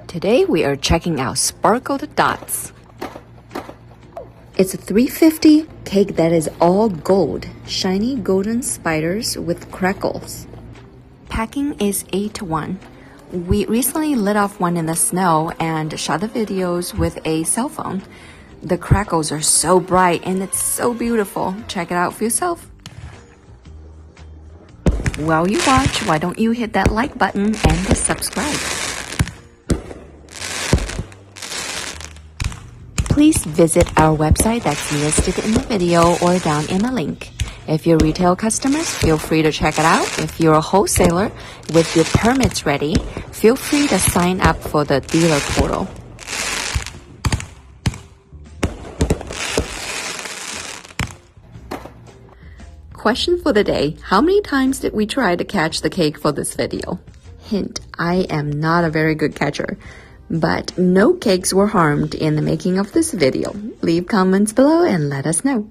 Today we are checking out sparkled dots. It's a 350 cake that is all gold, shiny golden spiders with crackles. Packing is 8:1. We recently lit off one in the snow and shot the videos with a cell phone. The crackles are so bright and it's so beautiful. Check it out for yourself. While you watch, why don't you hit that like button and the subscribe? Please visit our website that's listed in the video or down in the link. If you're retail customers, feel free to check it out. If you're a wholesaler with your permits ready, feel free to sign up for the dealer portal. Question for the day: how many times did we try to catch the cake for this video? Hint, I am not a very good catcher. But no cakes were harmed in the making of this video. Leave comments below and let us know.